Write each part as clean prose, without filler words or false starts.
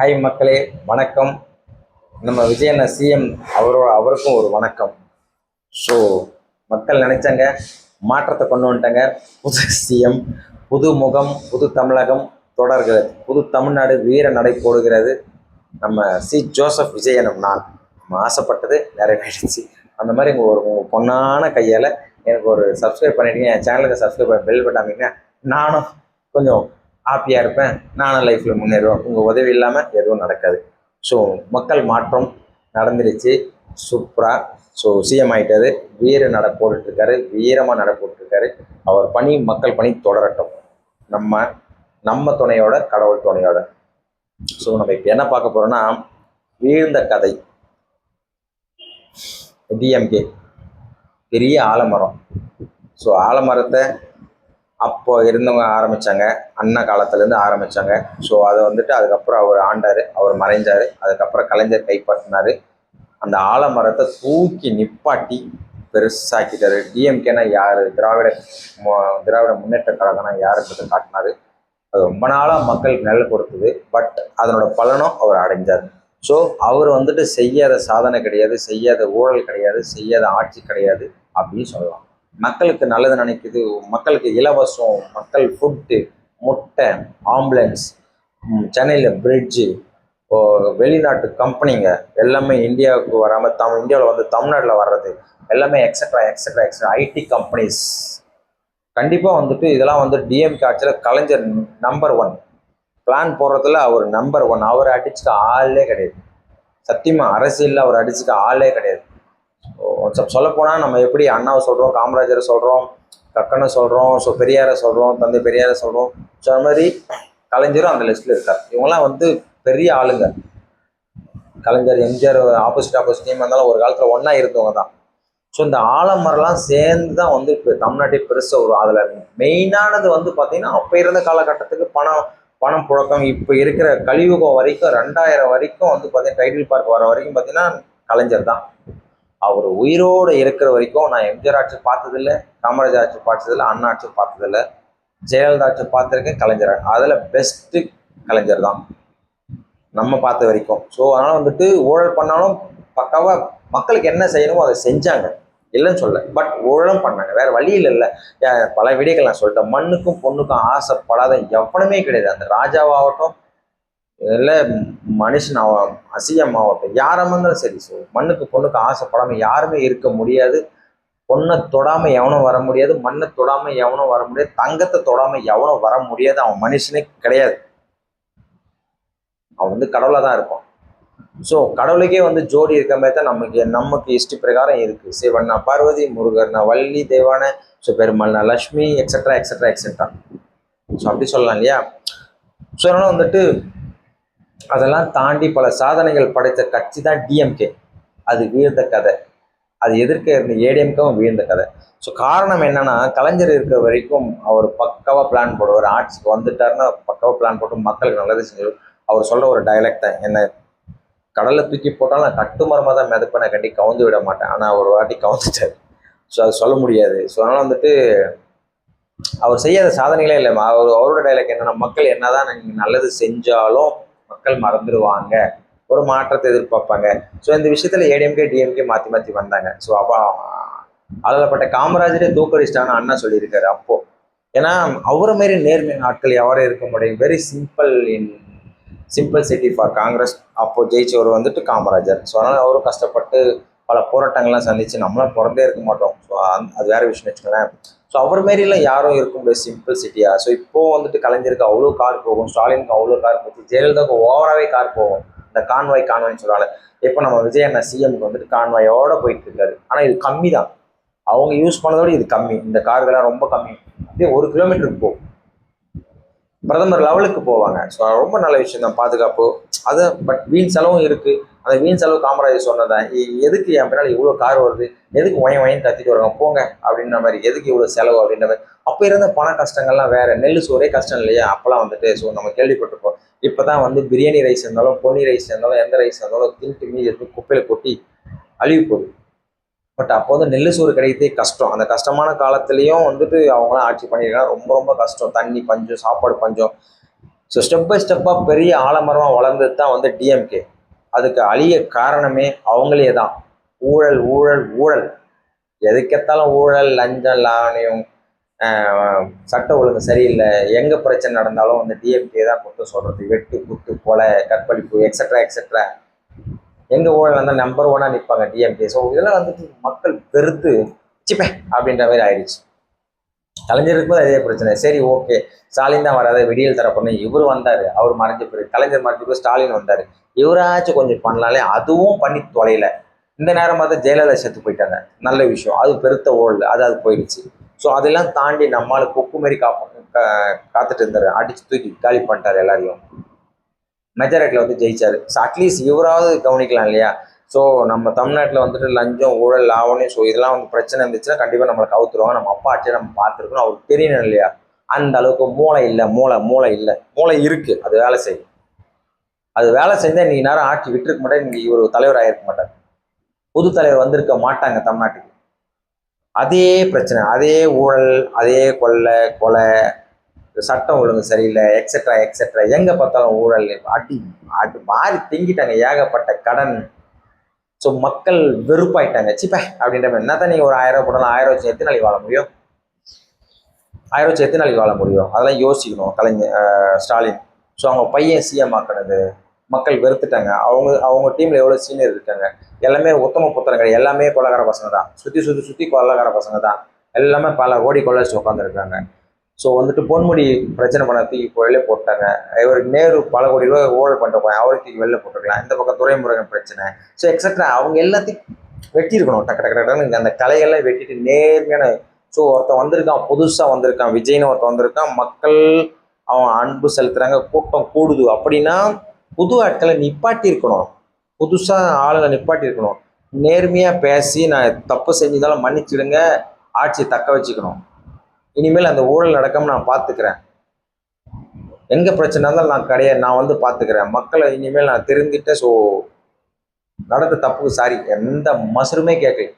Hi மக்களே, வணக்கம். நம்ம விஜயண்ண சிஎம் அவருக்கும் ஒரு வணக்கம். ஸோ மக்கள் நினைச்சாங்க, மாற்றத்தை கொண்டு வந்துட்டாங்க. புது சிஎம், புது முகம், புது தமிழகம் தொடர்கிறது. புது தமிழ்நாடு வீர நடை போடுகிறது. நம்ம ஜோசப் விஜயனும் நான் நம்ம ஆசைப்பட்டது நிறைவேறிடுச்சு. அந்த மாதிரி உங்கள் பொண்ணான கையால் எனக்கு ஒரு சப்ஸ்கிரைப் பண்ணிட்டீங்க, என் சேனலுக்கு சப்ஸ்கிரைப் பண்ணி பெல் பட்டாங்கன்னா நானும் கொஞ்சம் ஹாப்பியாக இருப்பேன். நானும் லைஃப்பில் முன்னேறுவேன். உங்கள் உதவி இல்லாமல் எதுவும் நடக்காது. ஸோ மக்கள் மாற்றம் நடந்துருச்சு சூப்பராக. ஸோ சிஎம் ஆகிட்டாரு, வீர நட போட்டுட்ருக்காரு, வீரமாக நட போட்டுருக்காரு. அவர் பணி மக்கள் பணி தொடரட்டும். நம்ம துணையோட, கடவுள் துணையோட. ஸோ நம்ம இப்போ என்ன பார்க்க போகிறோன்னா, வீழ்ந்த கதை. டிஎம்கே பெரிய ஆலமரம். ஸோ ஆலமரத்தை அப்போ இருந்தவங்க ஆரம்பித்தாங்க, அண்ணா காலத்துலேருந்து ஆரம்பித்தாங்க. ஸோ அதை வந்துட்டு அதுக்கப்புறம் அவர் ஆண்டார், அவர் மறைஞ்சார். அதுக்கப்புறம் கலைஞர் கைப்பற்றினார். அந்த ஆலமரத்தை தூக்கி நிப்பாட்டி பெருசாக்கிட்டார். டிஎம்கேனா யார், திராவிட முன்னேற்ற கழகம்னா யாருன்றது காட்டினார். அது ரொம்ப நாளாக மக்களுக்கு நல்ல கொடுத்தது. பட் அதனோட பலனும் அவர் அடைஞ்சார். ஸோ அவர் வந்துட்டு செய்யாத சாதனை கிடையாது, செய்யாத ஊழல் கிடையாது, செய்யாத ஆட்சி கிடையாது அப்படின்னு சொல்லலாம். மக்களுக்கு நல்லது நினைக்குது, மக்களுக்கு இலவசம், மக்கள் ஃபுட்டு, முட்டை, ஆம்புலன்ஸ், சென்னையில் பிரிட்ஜு, வெளிநாட்டு கம்பெனிங்க எல்லாமே இந்தியாவுக்கு வராமல் இந்தியாவில் வந்து தமிழ்நாட்டில் வர்றது எல்லாமே extra extra extra IT companies. கண்டிப்பாக வந்துட்டு இதெல்லாம் வந்து டிஎம்கே ஆட்சியில் கலைஞர் நம்பர் 1 பிளான் போடுறதுல அவர் நம்பர் 1. அவர் அடிச்சுக்க ஆளே கிடையாது. சத்தியமாக அரசியலில் அவர் அடிச்சுக்க ஆளே கிடையாது. சொல்லப்போனால் நம்ம எப்படி அண்ணாவை சொல்கிறோம், காமராஜரை சொல்கிறோம், கக்கனை சொல்கிறோம், ஸோ பெரியாரை சொல்கிறோம், தந்தை பெரியாரை சொல்கிறோம். ஸோ அது மாதிரி கலைஞரும் அந்த லிஸ்ட்டில் இருக்கார். இவங்கெல்லாம் வந்து பெரிய ஆளுங்க. கலைஞர், எம்ஜிஆர் ஆப்போசிட் டீம் இருந்தாலும் ஒரு காலத்தில் ஒன்றா இருந்தவங்க தான். ஸோ இந்த ஆலமரம்லாம் சேர்ந்து தான் வந்து இப்போ தமிழ்நாட்டை பெருசாக வரும். அதில் மெயினானது வந்து பார்த்திங்கன்னா, அப்போ இருந்த காலகட்டத்துக்கு பணம் புழக்கம். இப்போ இருக்கிற கலியுகம் வரைக்கும் 2000 வரைக்கும் வந்து பார்த்தீங்கன்னா, டைட்டில் பார்க் வர வரைக்கும் பார்த்தீங்கன்னா கலைஞர் தான். அவர் உயிரோடு இருக்கிற வரைக்கும் நான் எம்ஜிஆர் ஆட்சி பார்த்ததில்லை, காமராஜர் ஆட்சி பார்த்ததில்லை, அண்ணா ஆட்சி பார்த்ததில்லை, ஜெயலலிதா ஆட்சி பார்த்துருக்கேன், கலைஞர். அதில் பெஸ்ட்டு கலைஞர் தான் நம்ம பார்த்த வரைக்கும். ஸோ அதனால் வந்துட்டு ஊழல் பண்ணாலும் பக்காவாக மக்களுக்கு என்ன செய்யணுமோ அதை செஞ்சாங்க, இல்லைன்னு சொல்ல. பட் ஊழலும் பண்ணாங்க, வேறு வழியில் இல்லை. பல வீடியோக்கள் நான் சொல்லிட்டேன். மண்ணுக்கும் பொண்ணுக்கும் ஆசைப்படாத எவனுமே கிடையாது. அந்த ராஜாவாகட்டும், இல்லை மனுஷன் அசியம் ஆகட்டும், யாராக இருந்தாலும் சரி. ஸோ மண்ணுக்கு பொண்ணுக்கு ஆசைப்படாமல் யாருமே இருக்க முடியாது. பொண்ணை தொடாமல் எவனும் வர முடியாது, மண்ணை தொடாமல் எவனும் வர முடியாது, தங்கத்தை தொடாமல் எவனும் வர முடியாது. அவன் மனுஷனே கிடையாது. அவன் வந்து கடவுளாக தான் இருப்பான். ஸோ கடவுளுக்கே வந்து ஜோடி இருக்க மாதிரி தான் நமக்கு இஷ்டி பிரகாரம் இருக்குது. சிவன்னா பார்வதி, முருகர்னா வள்ளி தெய்வான, ஸோ பெருமாள்னா Lakshmi, extra extra extra. So அப்படி சொல்லலாம் இல்லையா? ஸோ அதனால் வந்துட்டு அதெல்லாம் தாண்டி பல சாதனைகள் படைத்த கட்சி தான் டிஎம்கே. அது வீழ்ந்த கதை. அது எதிர்க்க இருந்த ஏடிஎம்கேவும் வீழ்ந்த கதை. ஸோ காரணம் என்னன்னா, கலைஞர் இருக்கிற வரைக்கும் அவர் பக்காவாக பிளான் போடுவார். ஆட்சிக்கு வந்துட்டாருன்னா பக்காவாக பிளான் போட்டு மக்களுக்கு நல்லது செஞ்சு. அவர் சொல்கிற ஒரு டைலாக் தான், என்ன கடலில் தூக்கி போட்டாலும் நான் கட்டுமரமாக தான் மிதப்பேன், கட்டி கவுந்து விட மாட்டேன். ஆனால் ஒரு வாட்டி கவுந்துட்டார். ஸோ அது சொல்ல முடியாது. ஸோ அதனால் வந்துட்டு அவர் செய்யாத சாதனைகளே இல்லை. அவரோட டைலாக் என்னன்னா, மக்கள் என்னதான் நீங்கள் நல்லது செஞ்சாலும் மக்கள் மறந்துடுவாங்க, ஒரு மாற்றத்தை எதிர்பார்ப்பாங்க. ஸோ இந்த விஷயத்தில் ஏடிஎம்கே டிஎம்கே மாற்றி வந்தாங்க. ஸோ அப்போ அதில்ப்பட்ட காமராஜரே தூக்கடிச்சிட்டான்னு அண்ணா சொல்லியிருக்காரு அப்போது. ஏன்னா அவரை மாரி நேர்மையான ஆட்கள் யாரும் இருக்க முடியும். Very simple city for Congress. அப்போது ஜெயிச்சவர் வந்துட்டு காமராஜர். ஸோ அதனால் அவரும் கஷ்டப்பட்டு பல போராட்டங்கள்லாம் சந்தித்து நம்மளாம் பிறந்தே இருக்க மாட்டோம். ஸோ அது வேறு விஷயம் வச்சுக்கோங்களேன். ஸோ அவர் மாரிலாம் யாரும் இருக்க முடியாது சிம்பிள் சிட்டியாக. ஸோ இப்போது வந்துட்டு கலைஞருக்கு அவ்வளோ கார் போகும், ஸ்டாலினுக்கு அவ்வளோ கார் போகும், ஜெயலலிதாவுக்கு ஓவராகவே கார் போகும். இந்த கான்வாய்ன்னு சொல்கிறாங்க. இப்போ நம்ம விஜய் அண்ணா சிஎம்க்கு வந்துட்டு கான்வாயோடு போயிட்டு இருக்காரு. ஆனால் இது கம்மி தான், அவங்க யூஸ் பண்ணதோடு இது கம்மி. இந்த கார்கள்லாம் ரொம்ப கம்மி. அப்படியே 1 கிலோமீட்டருக்கு போகும், பிரதமர் லெவலுக்கு போவாங்க. ஸோ ரொம்ப நல்ல விஷயம் தான், பாதுகாப்பு அது. பட் வீண் செலவும் இருக்குது. அந்த வீண் செலவு காமராஜர் சொன்னதான், எதுக்கு என் பின்னால் இவ்வளோ கார் வருது, எதுக்கு வயன் கத்திட்டு வராங்க போங்க அப்படின்ற மாதிரி, எதுக்கு இவ்வளோ செலவு அப்படின்ற மாதிரி. அப்போ இருந்த பண கஷ்டங்கள்லாம் வேறு. நெல் சோறே கஷ்டம் இல்லையா அப்போல்லாம் வந்துட்டு. ஸோ நம்ம கேள்விப்பட்டிருப்போம். இப்போ தான் வந்து பிரியாணி ரைஸ் இருந்தாலும், பொன்னி ரைஸ் இருந்தாலும், எந்த ரைஸ் இருந்தாலும் தின்ட்டு மீதி எடுத்து குப்பையில் கொட்டி அழிவு போகுது. பட் அப்போ வந்து நெல் சோறு கிடைக்கிறதே கஷ்டம். அந்த கஷ்டமான காலத்துலேயும் வந்துட்டு அவங்களாம் ஆட்சி பண்ணியிருக்காங்க. ரொம்ப ரொம்ப கஷ்டம். தண்ணி பஞ்சம், சாப்பாடு பஞ்சம். ஸோ ஸ்டெப் பை ஸ்டெப்பாக பெரிய ஆலமரமாக வளர்ந்தது தான் வந்து டிஎம்கே. அதுக்கு அழிய காரணமே அவங்களே தான். ஊழல் ஊழல் ஊழல், எதுக்கெத்தாலும் ஊழல், லஞ்சம், லாவணியம், சட்ட ஒழுங்கு சரியில்லை. எங்கே பிரச்சனை நடந்தாலும் வந்து டிஎம்கே தான் குற்றம் சொல்கிறது. வெட்டு, குத்து, கொலை, கற்பழிப்பு, எக்ஸட்ரா எக்ஸட்ரா. எங்கே ஊழல் வந்தால் நம்பர் ஒன்னாக நிற்பாங்க டிஎம்கே. ஸோ இதெல்லாம் வந்துட்டு மக்கள் வெறுத்து சிப்பே அப்படின்ற மாதிரி ஆயிடுச்சு. கலைஞர் இருக்கும்போது அதே பிரச்சனை. சரி ஓகே, ஸ்டாலின் தான் வராது, விடியல் தரப்பொண்ணு இவர் வந்தார், அவர் மறைஞ்ச பிறகு கலைஞர் மறைஞ்ச பிறகு ஸ்டாலின் வந்தார், இவராச்சும் கொஞ்சம் பண்ணலாலே, அதுவும் பண்ணி தொலைல. இந்த நேரம் பார்த்து ஜெயலலிதா செத்து போயிட்டாங்க, நல்ல விஷயம், அது பெருத்த ஊழல், அது போயிடுச்சு. ஸோ அதெல்லாம் தாண்டி நம்மளால் கொக்கு மாரி காத்துட்டு இருந்தார், அடிச்சு தூக்கி காலி பண்ணிட்டார் எல்லாரையும். மெஜாரிட்டியில் வந்து ஜெயிச்சார். ஸோ அட்லீஸ்ட் இவராவது கவனிக்கலாம் இல்லையா? ஸோ நம்ம தமிழ்நாட்டில் வந்துட்டு லஞ்சம், ஊழல், லாவணி, ஸோ இதெல்லாம் வந்து பிரச்சனை இருந்துச்சுன்னா கண்டிப்பாக நம்மளை கவுத்துருவாங்க. நம்ம அப்பா ஆட்சியை நம்ம பார்த்துருக்கணும், அவருக்கு தெரியணும் இல்லையா? அந்த அளவுக்கு மூளை இல்லை. மூளை இல்லை, மூளை இருக்குது, அது வேலை செய்யும். அது வேலை செஞ்சால் இன்றைக்கி நேரம் ஆட்சி விட்டுருக்க மாட்டேன், இன்றைக்கி இவர் தலைவர் ஆகிருக்க மாட்டார், புது தலைவர் வந்திருக்க மாட்டாங்க தமிழ்நாட்டுக்கு. அதே பிரச்சனை, அதே ஊழல், அதே கொலை, சட்டம் ஒழுங்கு சரியில்லை, எக்ஸெட்ரா எக்ஸெட்ரா. எங்கே பார்த்தாலும் ஊழல், அடி மாறி திங்கிட்டாங்க, ஏகப்பட்ட கடன். ஸோ மக்கள் வெறுப்பாயிட்டாங்க. சிப்ப அப்படின்ற மாதிரி. என்ன தான் நீங்கள் ஒரு 1000 ரூபா போட்டாலும் 1000 வச்சு எத்தனை நாளைக்கு வாழ முடியும்? 1000 வச்சு எத்தனை நாளைக்கு வாழ முடியும்? அதெல்லாம் யோசிக்கணும் ஸ்டாலின். ஸோ அவங்க பையன் சிஎம் ஆக்கினது மக்கள் வெறுத்துட்டாங்க. அவங்க டீமில் எவ்வளோ சீனியர் இருக்காங்க, எல்லாமே உத்தம புத்திரங்க, எல்லாமே கொள்ளக்கார பசங்க தான், சுற்றி கொள்ளக்கார பசங்க தான், எல்லாமே பல கோடி கொள்ளடிச்சு உட்காந்துருக்காங்க. ஸோ வந்துட்டு பொன்முடி பிரச்சனை பண்ண தூக்கி வெளில போட்டாங்க. இவருக்கு நேரு பல கோடி ரூபாய் ஊழல் பண்ணிட்டு போய் அவருக்கு தூக்கி வெளில போட்டுருக்கலாம். இந்த பக்கம் துரைமுருகன் பிரச்சனை. ஸோ எக்ஸட்ரா அவங்க எல்லாத்தையும் வெட்டியிருக்கணும். டக்கு டக்கு டக்குன்னு அந்த கலையெல்லாம் வெட்டிட்டு நேர்மையான. ஸோ ஒருத்தன் வந்திருக்கான், புதுசாக வந்திருக்கான், விஜய்னு ஒருத்தன் வந்திருக்கான், மக்கள் அவன் அன்பு செலுத்துறாங்க, கூட்டம் கூடுது அப்படின்னா புது ஆட்களை நிப்பாட்டி இருக்கணும், புதுசாக ஆளுங்களை நிப்பாட்டி இருக்கணும். நேர்மையாக பேசி நான் தப்பு செஞ்சுதாலும் மன்னிச்சிடுங்க, ஆட்சியை தக்க வச்சுக்கணும். இனிமேல் அந்த ஊழல் நடக்காம நான் பார்த்துக்கிறேன், எங்கே பிரச்சனை இருந்தாலும் நான் கிடையாது, நான் வந்து பார்த்துக்கிறேன், மக்களை இனிமேல் நான் திருந்திட்டேன். ஸோ நடந்த தப்புக்கு சாரி, எந்த மசருமே கேட்கல.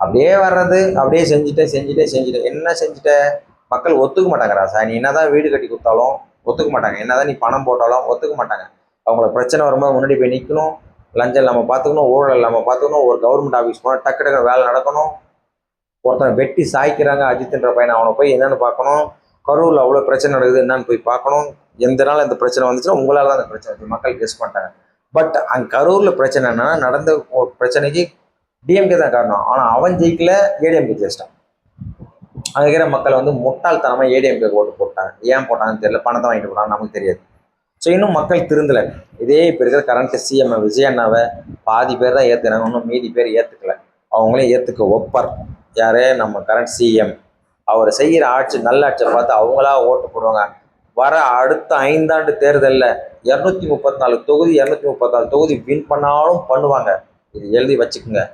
அப்படியே வர்றது, அப்படியே செஞ்சுட்டேன். என்ன செஞ்சுட்டேன்? மக்கள் ஒத்துக்க மாட்டாங்கடா சார். நீ என்னதான் வீடு கட்டி கொடுத்தாலும் ஒத்துக்க மாட்டாங்க, என்னதான் நீ பணம் போட்டாலும் ஒத்துக்க மாட்டாங்க. அவங்கள பிரச்சனை வரும்போது முன்னாடி போய் நிற்கணும், லஞ்சம் இல்லாமல் பார்த்துக்கணும், ஊழல் இல்லாமல் பார்த்துக்கணும், ஒரு கவர்மெண்ட் ஆஃபீஸ் போனால் டக்கு டக்கு வேலை நடக்கணும். ஒருத்தனை வெட்டி சாய்க்கிறாங்க அஜித்ன்ற பையனை, அவனை போய் என்னென்னு பார்க்கணும். கரூரில் அவ்வளோ பிரச்சனை நடக்குது, என்னன்னு போய் பார்க்கணும். எந்த நாள் இந்த பிரச்சனை வந்துச்சுன்னா உங்களால் தான் அந்த பிரச்சனை மக்கள் கெஸ் பண்ணிட்டாங்க. பட் அங்கே கரூரில் பிரச்சனைனா நடந்த ஒரு பிரச்சனைக்கு டிஎம்கே தான் காரணம். ஆனால் அவன் ஜெயிக்கல, ஏடிஎம்கே ஜெயிச்சிட்டான். அங்கே இருக்கிற மக்கள் வந்து முட்டாள்தனமாக ஏடிஎம்கே ஓட்டு போட்டாங்க. ஏன் போட்டாங்கன்னு தெரியல, பணத்தை வாங்கிட்டு போட்டாங்க, நமக்கு தெரியாது. ஸோ இன்னும் மக்கள் திருந்தலை. இதே இப்போ இருக்கிற கரண்ட் சிஎம் விஜய் அண்ணாவை பாதி பேர் தான் ஏற்றுனாங்க, இன்னும் மீதி பேர் ஏற்றுக்கல. அவங்களே ஏற்றுக்க ஒப்பார். யாரே நம்ம கரண்ட் சிஎம், அவர் செய்கிற ஆட்சி நல்ல ஆட்சியை பார்த்து அவங்களா ஓட்டு போடுவாங்க. வர அடுத்த 5 ஆண்டு தேர்தலில் 234 தொகுதி 234 தொகுதி வின் பண்ணாலும் பண்ணுவாங்க. இது எழுதி வச்சுக்கோங்க.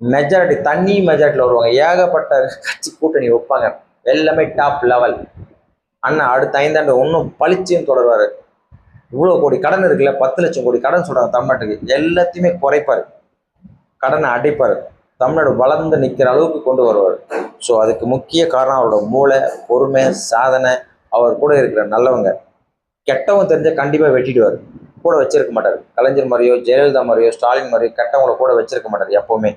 மெஜாரிட்டி, தண்ணி மெஜாரிட்டியில் வருவாங்க. ஏகப்பட்ட கட்சி கூட்டணி வைப்பாங்க, எல்லாமே டாப் லெவல். அண்ணா அடுத்த 5 ஆண்டு இன்னும் பளிச்சுன்னு தொடருவார். இவ்வளோ கோடி கடன் இருக்குல்ல, 10 லட்சம் கோடி கடன் சொல்கிறாங்க தமிழ்நாட்டுக்கு, எல்லாத்தையுமே குறைப்பார், கடனை அடைப்பார், தமிழ்நாடு வளர்ந்து நிற்கிற அளவுக்கு கொண்டு வருவார். ஸோ அதுக்கு முக்கிய காரணம் அவரோட மூளை, பொறுமை, சாதனை, அவர் கூட இருக்கிற நல்லவங்க. கெட்டவங்க தெரிஞ்ச கண்டிப்பாக வெட்டிடுவார், கூட வச்சிருக்க மாட்டார். கலைஞர் மாதிரியோ, ஜெயலலிதா மாதிரியோ, ஸ்டாலின் மாதிரியோ கெட்டவங்கள கூட வச்சிருக்க மாட்டார் எப்போவுமே.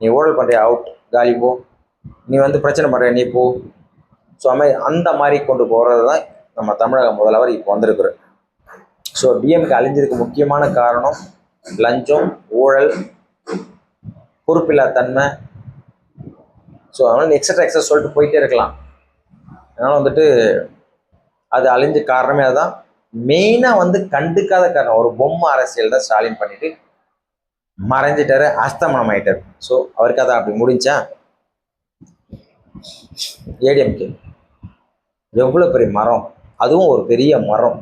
நீ ஊழல் பண்ணுறிய, அவுட், காலி போ. நீ வந்து பிரச்சனை பண்ணுற, நீ போ. ஸோ அந்த மாதிரி கொண்டு போகிறது தான் நம்ம தமிழக முதல்வர் இப்போ வந்திருக்கிறார். ஸோ டிஎம்கே அழிஞ்சதுக்கு முக்கியமான காரணம் லஞ்சம், ஊழல், பொறுப்பில்லா தன்மை. ஸோ அதனால் எக்ஸட்ரா சொல்லிட்டு போயிட்டே இருக்கலாம். அதனால் வந்துட்டு அது அழிஞ்ச காரணமே அதுதான். மெயினாக வந்து கண்டுக்காத காரணம் ஒரு பொம்மை அரசியல் தான் ஸ்டாலின் பண்ணிட்டு மறைஞ்சிட்டாரு, அஸ்தமனம் ஆயிட்டார். ஸோ அவருக்கு அதான் அப்படி முடிஞ்சா. ஏடிஎம்கே எவ்வளோ பெரிய மரம், அதுவும் ஒரு பெரிய மரம்.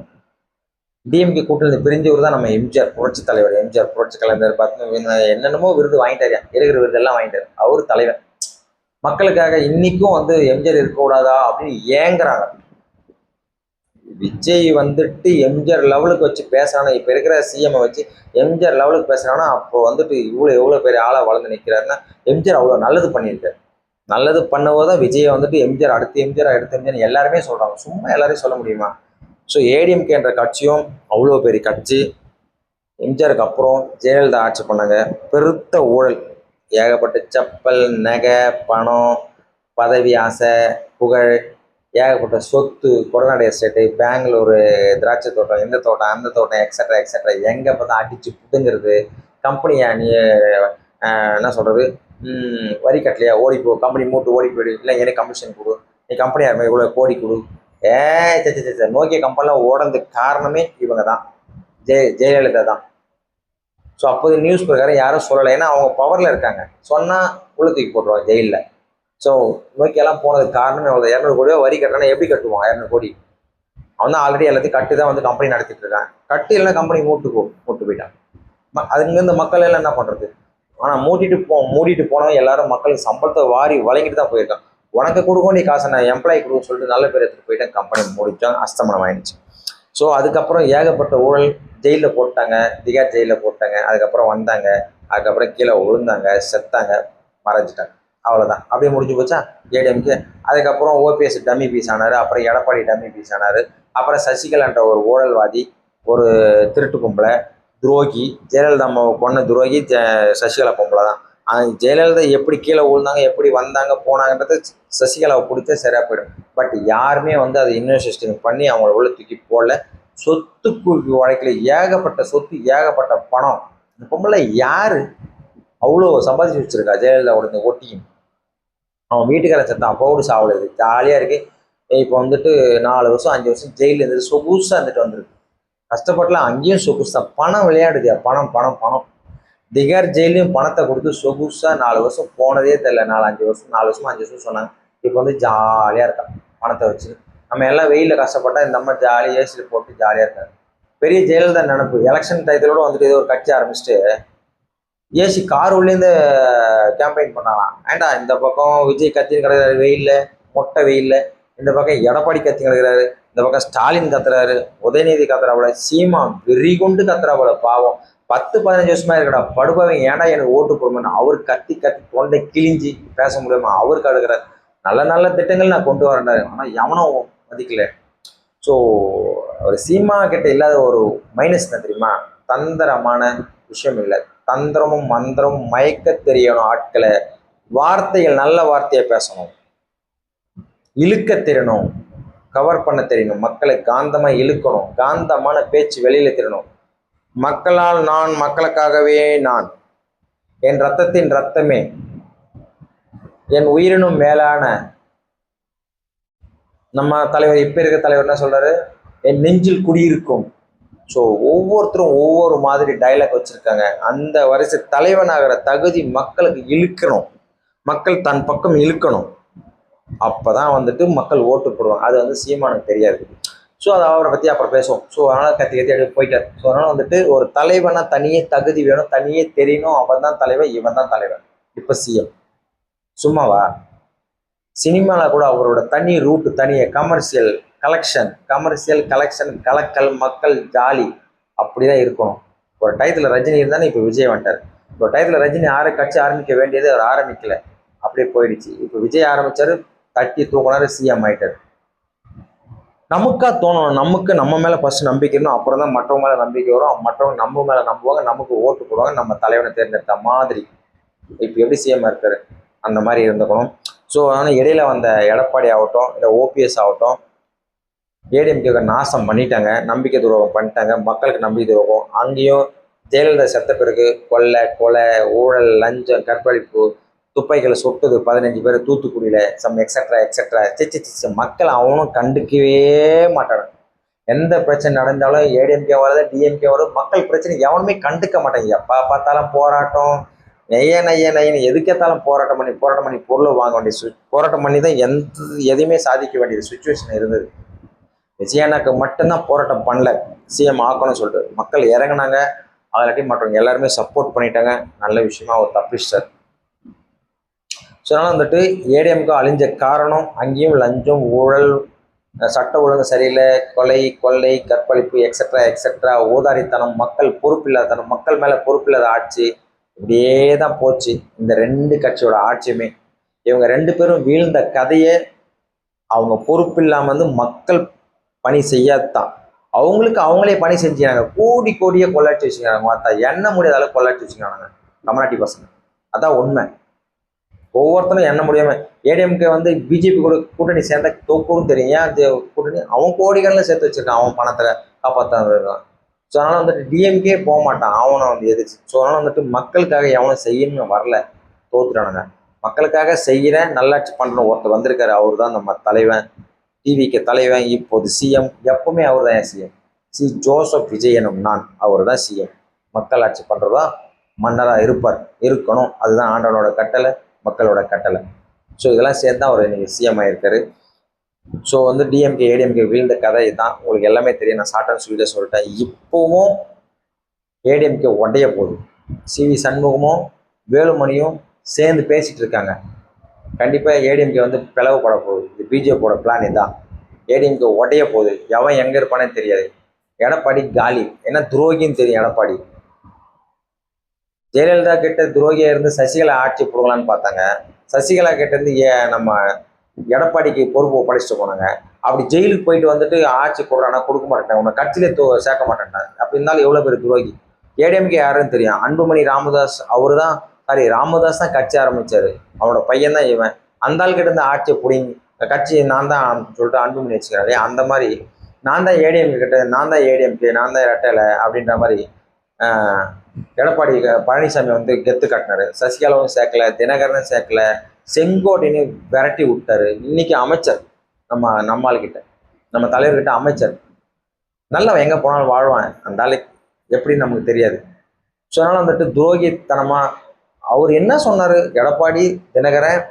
டிஎம்கே கூட்டணி பிரிஞ்சவர் தான் நம்ம எம்ஜிஆர், புரட்சி தலைவர் எம்ஜிஆர், புரட்சி கலைஞர். பார்த்து என்னென்னமோ விருது வாங்கிட்டாரு, இருக்கிற விருதெல்லாம் வாங்கிட்டாரு, அவர் தலைவர். மக்களுக்காக இன்னைக்கும் வந்து எம்ஜிஆர் இருக்கக்கூடாதா அப்படின்னு ஏங்குறாங்க. விஜய் வந்துட்டு எம்ஜிஆர் லெவலுக்கு வச்சு பேசுறானா, இப்போ இருக்கிற சிஎம்ஐ வச்சு எம்ஜிஆர் லெவலுக்கு பேசுறானா, அப்போ வந்துட்டு எவ்வளோ பெரிய ஆளாக வளர்ந்து நிற்கிறாருன்னா எம்ஜிஆர் அவ்வளோ நல்லது பண்ணியிருக்காரு. நல்லது பண்ணுவதான் விஜயை வந்துட்டு எம்ஜிஆர் அடுத்த எம்ஜிஆர் எல்லாருமே சொல்கிறாங்க. சும்மா எல்லாரையும் சொல்ல முடியுமா? ஸோ ஏடிஎம்கே என்ற கட்சியும் அவ்வளோ பெரிய கட்சி. எம்ஜிஆருக்கு அப்புறம் ஜெயலலிதா ஆட்சி பண்ணாங்க. பெருத்த ஊழல், ஏகப்பட்ட செப்பல், நகை, பணம், பதவி ஆசை, புகழ், ஏகப்பட்ட சொத்து, கொடநாடு எஸ்டேட்டு, பெங்களூரு, திராட்சை தோட்டம், இந்த தோட்டம் அந்த தோட்டம், எக்ஸட்ரா எக்ஸட்ரா, எங்கே பார்த்தா அடித்து புடுங்கிறது. கம்பெனியா நீ என்ன சொல்கிறது, வரி கட்டலையா ஓடிப்போ, கம்பெனி மூட்டு ஓடி போயிடு, இல்லை எனக்கு கமிஷன் கொடு, நீ கம்பெனி யாருமே இவ்வளோ கோடி கொடு. சே நோக்கிய கம்பெனிலாம் ஓடுறதுக்கு காரணமே இவங்க தான், ஜெயலலிதா தான். ஸோ அப்போது நியூஸ் பிரகாரம் யாரும் சொல்லலை, ஏன்னா அவங்க பவரில் இருக்காங்க, சொன்னால் உள்ள தூக்கி போட்டுருவாங்க ஜெயிலில். ஸோ நோக்கியெல்லாம் போனதுக்கு காரணமே அவ்வளோ. 200 கோடியோ வரி கட்டணா எப்படி கட்டுவான் 200 கோடி? அவன் தான் ஆல்ரெடி எல்லாத்தையும் கட்டு தான் வந்து கம்பெனி நடத்திட்டு இருக்கான். கட்டு இல்லைன்னா கம்பெனி மூட்டு போயிட்டான். அதுலேருந்து மக்கள் எல்லாம் என்ன பண்ணுறது? ஆனால் மூடிட்டு போனவன் எல்லாரும் மக்களுக்கு சம்பளத்தை வாரி வழங்கிட்டு தான் போயிருக்கான். உனக்கு கொடுக்கும் நீ காசை நான் எம்ப்ளாயி கொடுக்க சொல்லிட்டு நல்ல பேர் எடுத்துகிட்டு போயிட்டேன், கம்பெனி மூடிட்டான், அஸ்தமனம் ஆயிடுச்சு. ஸோ அதுக்கப்புறம் ஏகப்பட்ட ஊழல், ஜெயிலில் போட்டாங்க, திகார் ஜெயிலில் போட்டாங்க. அதுக்கப்புறம் வந்தாங்க, அதுக்கப்புறம் கீழே விழுந்தாங்க, செத்தாங்க, மறைஞ்சிட்டாங்க. அவ்வளோதான், அப்படியே முடிஞ்சு போச்சா ஏடிஎம்கே. அதுக்கப்புறம் ஓபிஎஸ் டம்மி பீஸ் ஆனார், அப்புறம் எடப்பாடி டம்மி பீஸ் ஆனார், அப்புறம் சசிகலான்ற ஒரு ஊழல்வாதி, ஒரு திருட்டு பொம்பளை, துரோகி, ஜெயலலிதா அம்மாவை கொன்ன துரோகி சசிகலா பொம்பளை தான். ஜெயலலிதா எப்படி கீழே விழுந்தாங்க, எப்படி வந்தாங்க போனாங்கன்றது சசிகலாவை பிடிச்சா சரியாக போயிடும். பட் யாருமே வந்து அதை இன்வெஸ்டிகேஷன் பண்ணி அவங்கள உள்ள தூக்கி போடல. சொத்து குவிப்பு வழக்கில் ஏகப்பட்ட சொத்து, ஏகப்பட்ட பணம். இந்த பொம்பளை யாரு அவ்வளோ சம்பாதிச்சு வச்சிருக்கா ஜெயலலிதாவோட இந்த ஒட்டியும்? அவன் வீட்டுக்காரன் சத்தம் அப்போடு சாவலுது, ஜாலியாக இருக்கு. இப்போ வந்துட்டு 4 வருஷம் 5 வருஷம் ஜெயிலில் இருந்தது, சொகுசாக இருந்துட்டு வந்திருக்கு. கஷ்டப்பட்டுலாம் அங்கேயும் சொகுசு தான். பணம் விளையாடுதியா, பணம் பணம் பணம். திகார் ஜெயிலையும் பணத்தை கொடுத்து சொகுசாக 4 வருஷம் போனதே தெரியல. 4 வருஷம் 5 வருஷம் சொன்னாங்க. இப்போ வந்து ஜாலியாக இருக்கான் பணத்தை வச்சு. நம்ம எல்லாம் வெயிலில் கஷ்டப்பட்டா இந்த அம்மா ஜாலியாக ஏசியில் போட்டு ஜாலியாக இருக்காங்க. பெரிய ஜெயலலிதா நினப்பு, எலெக்ஷன் டயத்திலோட வந்துட்டு ஏதோ ஒரு கட்சி ஆரம்பிச்சுட்டு ஏசி கார் உள்ளேருந்து கேம்பெயின் பண்ணலாம். ஏண்டா இந்த பக்கம் விஜய் கத்தின்னு கிடக்கிறாரு வெயிலில், மொட்டை வெயிலில், இந்த பக்கம் எடப்பாடி கத்தி கிடக்கிறாரு, இந்த பக்கம் ஸ்டாலின் கத்துறாரு, உதயநிதி கத்துறாப்புல, சீமா வெறி கொண்டு கத்துறாப்புல. பாவம் 10-15 வருஷமா இருக்கடா படுபாவை, ஏன்டா எனக்கு ஓட்டு போடணும்னு அவர் கத்தி தொண்டை கிழிஞ்சி பேச முடியாம அவருக்கு அடுக்கிறார். நல்ல நல்ல திட்டங்கள் நான் கொண்டு வரேன்டாரு, ஆனால் எவனும் மதிக்கல. ஸோ அவர் சீமா கிட்ட இல்லாத ஒரு மைனஸ் என்ன தெரியுமா? தந்திரமான விஷயம் இல்லை. தந்திரமும் மந்திரமும் மயக்க தெரியணும் ஆட்களை. வார்த்தைகள் நல்ல வார்த்தையை பேசணும், இழுக்க தெரியணும், கவர் பண்ண தெரியணும், மக்களை காந்தமா இழுக்கணும், காந்தமான பேச்சு வெளியில தெரியணும். மக்களால் நான், மக்களுக்காகவே நான், என் ரத்தத்தின் ரத்தமே, என் உயிரினும் மேலான நம்ம தலைவர், இப்ப இருக்க தலைவர் என்ன சொல்றாரு? என் நெஞ்சில் குடியிருக்கும். ஸோ ஒவ்வொருத்தரும் ஒவ்வொரு மாதிரி டைலாக் வச்சுருக்காங்க. அந்த வரிசை தலைவனாகிற தகுதி மக்களுக்கு இழுக்கணும், மக்கள் தன் பக்கம் இழுக்கணும். அப்போ தான் வந்துட்டு மக்கள் ஓட்டு போடுவாங்க. அது வந்து சீமானுக்கு தெரியாது. ஸோ அதை அவரை பற்றி அப்புறம் பேசுவோம். ஸோ அதனால் கத்தி எடுத்து போயிட்டார். ஸோ அதனால் வந்துட்டு ஒரு தலைவனா தனியே தகுதி வேணும், தனியே தெரியணும். அவன் தான் தலைவன், இவன் தான் தலைவன். இப்போ சிஎம் சும்மாவா? சினிமாவில் கூட அவரோட தனி ரூட்டு, தனியே கமர்ஷியல் கலெக்ஷன், கலக்கல், மக்கள் ஜாலி, அப்படிதான் இருக்கணும். ஒரு டயத்தில் ரஜினி இருந்தானே, இப்போ விஜய் வந்துட்டார். இப்போ டயத்தில் ரஜினி கட்சி ஆரம்பிக்க வேண்டியது அவர் ஆரம்பிக்கல, அப்படியே போயிடுச்சு. இப்போ விஜய் ஆரம்பிச்சாரு, தட்டி தூக்கினாரு, சிஎம் ஆயிட்டார். நமக்கா தோணணும், நமக்கு நம்ம மேலே ஃபர்ஸ்ட் நம்பிக்கை இருக்கணும், அப்புறம் தான் மற்றவங்க மேலே நம்பிக்கை வரும். மற்றவங்க நம்ம மேலே நம்புவாங்க, நமக்கு ஓட்டு போடுவாங்க, நம்ம தலைவனை தேர்ந்தெடுத்த மாதிரி. இப்போ எப்படி சிஎம் இருக்காரு அந்த மாதிரி இருந்துக்கணும். ஸோ அதனால் இடையில வந்த எடப்பாடி ஆகட்டும், இல்லை ஓபிஎஸ் ஆகட்டும், ஏடிஎம்கே நாசம் பண்ணிட்டாங்க, நம்பிக்கை துரோகம் பண்ணிட்டாங்க, மக்களுக்கு நம்பிக்கை துரோகம். அங்கேயும் ஜெயலலிதா செத்த பிறகு கொலை, ஊழல், லஞ்சம், கற்பழிப்பு, துப்பாக்கிகளை சுட்டது 15 பேர் தூத்துக்குடியில், சம் எக்ஸட்ரா. மக்கள் அவனும் கண்டுக்கவே மாட்டாங்க. எந்த பிரச்சனை நடந்தாலும் ஏடிஎம்கே வருது, டிஎம்கே வருது, மக்கள் பிரச்சனை எவனுமே கண்டுக்க மாட்டாங்க. எப்போ பார்த்தாலும் போராட்டம், நையன்னு எதுக்கேத்தாலும் போராட்டம் பண்ணி பொருளை வாங்க வேண்டிய போராட்டம் பண்ணி தான் எதையுமே சாதிக்க வேண்டியது சுச்சுவேஷன் இருந்தது. விஜயண்ணாக்கு மட்டும்தான் போராட்டம் பண்ணல, சிஎம் ஆக்கணும்னு சொல்லிட்டு மக்கள் இறங்கினாங்க. அதிலாட்டி மற்றவங்க எல்லாருமே சப்போர்ட் பண்ணிட்டாங்க. நல்ல விஷயமா ஒரு தப்பிச்சார். ஸோ அதனால் வந்துட்டு ஏடிஎம்கே அழிஞ்ச காரணம் அங்கேயும் லஞ்சம், ஊழல், சட்ட ஒழுங்கு சரியில்லை, கொள்ளை, கற்பழிப்பு, எக்ஸட்ரா, ஊதாரித்தனம், மக்கள் பொறுப்பில்லாதத்தனம், மக்கள் மேலே பொறுப்பில்லாத ஆட்சி, இப்படியே தான் போச்சு இந்த 2 கட்சியோட ஆட்சியுமே. இவங்க 2 பேரும் வீழ்ந்த கதையை அவங்க பொறுப்பு இல்லாமல் வந்து மக்கள் பணி செய்யாதான். அவங்களுக்கு அவங்களே பணி செஞ்சுக்கிறாங்க. கோடி கோடியே கொள்ளாட்சி வச்சுக்கிறாங்க. பார்த்தா எண்ண முடியாத அளவுக்கு கொள்ளாட்சி வச்சுக்கிறாங்க கமநாட்டி பசங்க. அதான் உண்மை. ஒவ்வொருத்தரும் எண்ண முடியாம ஏடிஎம்கே வந்து பிஜேபி கூட கூட்டணி சேர்ந்தா தோக்குன்னு தெரியும். ஏன் அது கூட்டணி அவன் கோடிகளில் சேர்த்து வச்சிருக்கான். அவன் பணத்தை காப்பாற்ற இருக்கான். ஸோ அதனால வந்துட்டு டிஎம்கே போக மாட்டான். அவனை வந்து எதிர்த்து. ஸோ அதனால வந்துட்டு மக்களுக்காக எவனும் செய்யணும்னு வரல, தோத்துட்டானுங்க. மக்களுக்காக செய்கிற நல்லாட்சி பண்ற ஒருத்தர் வந்திருக்காரு. அவர் தான் நம்ம தலைவன், டிவிக்கு தலைவன், இப்போது சிஎம். எப்பவுமே அவர் தான் சிஎம். ஜோசப் விஜய் எனும் நான், அவர் தான் சிஎம். மக்களாட்சி பண்றதா மன்னராக இருப்பார், இருக்கணும். அதுதான் ஆண்டவனோட கட்டளை, மக்களோட கட்டளை. ஸோ இதெல்லாம் சேர்த்து தான் அவர் இன்னைக்கு சிஎம் ஆயிருக்காரு. ஸோ வந்து டிஎம்கே ஏடிஎம்கே வீழ்ந்த கதை தான் உங்களுக்கு எல்லாமே தெரியும். நான் ஷார்ட் அண்ட் ஸ்வீட்டாக சொல்லிட்டேன். இப்போவும் ஏடிஎம்கே உடைய போகுது. சிவி சண்முகமும் வேலுமணியும் சேர்ந்து பேசிட்டு இருக்காங்க. கண்டிப்பாக ஏடிஎம்கே வந்து பிளவுபட போகுது. இது பிஜேபியோட பிளான் இதுதான். ஏடிஎம்கே உடைய போகுது. எவன் எங்கே இருப்பானே தெரியாது. எடப்பாடி காலி. ஏன்னா துரோகின்னு தெரியும் எடப்பாடி. ஜெயலலிதா கிட்ட துரோகியா இருந்து சசிகலா ஆட்சி போடலான்னு பார்த்தாங்க. சசிகலா கிட்ட இருந்து நம்ம எடப்பாடிக்கு பொறுப்பு ஒப்படைச்சிட்டு போனாங்க. அப்படி ஜெயிலுக்கு போயிட்டு வந்துட்டு ஆட்சி போடுறானா கொடுக்க மாட்டேன், உன்னை கட்சியிலே சேர்க்க மாட்டேன்ட்டான். அப்படி இருந்தாலும் எவ்வளோ பேர் துரோகி. ஏடிஎம்கே யாருன்னு தெரியும். அன்புமணி ராமதாஸ், அவரு தான், சாரி ராமதாஸ் தான் கட்சி ஆரம்பிச்சாரு. அவனோட பையன் தான் இவன். அந்த ஆள் கிட்ட இருந்து ஆட்சியை பிடிங்க, கட்சி நான் தான் சொல்லிட்டு அன்புமணி வச்சுக்கிறாரு. அந்த மாதிரி நான் தான் ஏடிஎம்கே கிட்ட, நான் தான் ஏடிஎம்கே, நான் தான் ரெட்டலை அப்படின்ற மாதிரி எடப்பாடி பழனிசாமி வந்து கெத்து காட்டினாரு. சசிகலாவும் சேர்க்கல, தினகரனும் சேர்க்கல, செங்கோட்டைன்னு விரட்டி விட்டாரு. இன்னைக்கு அமைச்சர் நம்ம ஆளுக்கிட்ட, நம்ம தலைவர்கிட்ட அமைச்சர். நல்லவன், எங்கே போனாலும் வாழ்வான். அந்த ஆளுக்கு எப்படின்னு நமக்கு தெரியாது. ஸோ அதனால வந்துட்டு துரோகித்தனமா அவர் என்ன சொன்னார், எடப்பாடி, தினகரன்,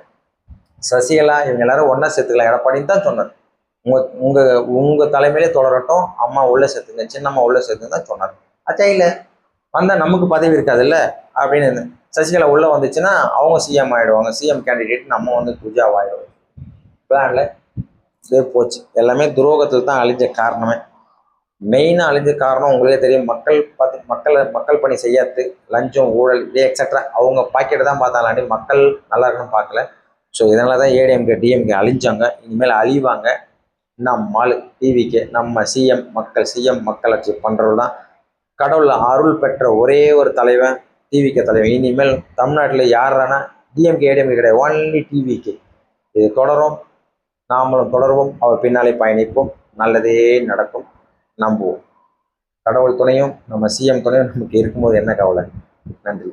சசிகலா இவங்க எல்லாரும் ஒன்றா சேர்த்துக்கலாம் எடப்பாடின்னு தான் சொன்னார். உங்கள் தலைமையிலே தொடரட்டும், அம்மா உள்ள சேர்த்துங்க, சின்னம்மா உள்ள சேர்த்துங்க தான் சொன்னார். அச்சா இல்லை வந்தால் நமக்கு பதவி இருக்காதுல்ல அப்படின்னு. சசிகலா உள்ளே வந்துச்சுன்னா அவங்க சிஎம் ஆகிடுவாங்க, சிஎம் கேண்டிடேட், நம்ம வந்து குஜாவாகிடுவோம். பிளான்ல இதே போச்சு. எல்லாமே துரோகத்தில் தான் அழிஞ்ச காரணமே. மெயினாக அழிஞ்ச காரணம் உங்களுக்கே தெரியும். மக்கள் பணி செய்யாது, லஞ்சம், ஊழல், இதே எக்ஸட்ரா. அவங்க பாக்கெட்டு தான் பார்த்தாலாண்டி மக்கள் நல்லா இருக்கணும்னு பார்க்கல. ஸோ இதனால தான் ஏடிஎம்கே டிஎம்கே அழிஞ்சாங்க. இனிமேல் அழிவாங்க. நம்மால் டிவிக்கு நம்ம சிஎம் மக்களாட்சி பண்ணுறது தான் கடவுள் அருள் பெற்ற ஒரே ஒரு தலைவன், டிவிக்கு தலைவன். இனிமேல் தமிழ்நாட்டில் யாரானா டிஎம்கே ஏடிஎம்கே கிடையாது, ஒன்லி டிவிக்கு. இது தொடரும், நாமளும் தொடர்வோம், அவர் பின்னாலே பயணிப்போம். நல்லதே நடக்கும், நம்புவோம். கடவுள் துணையும் நம்ம சிஎம் துணையும் நமக்கு இருக்கும்போது என்ன கவலை. நன்றி.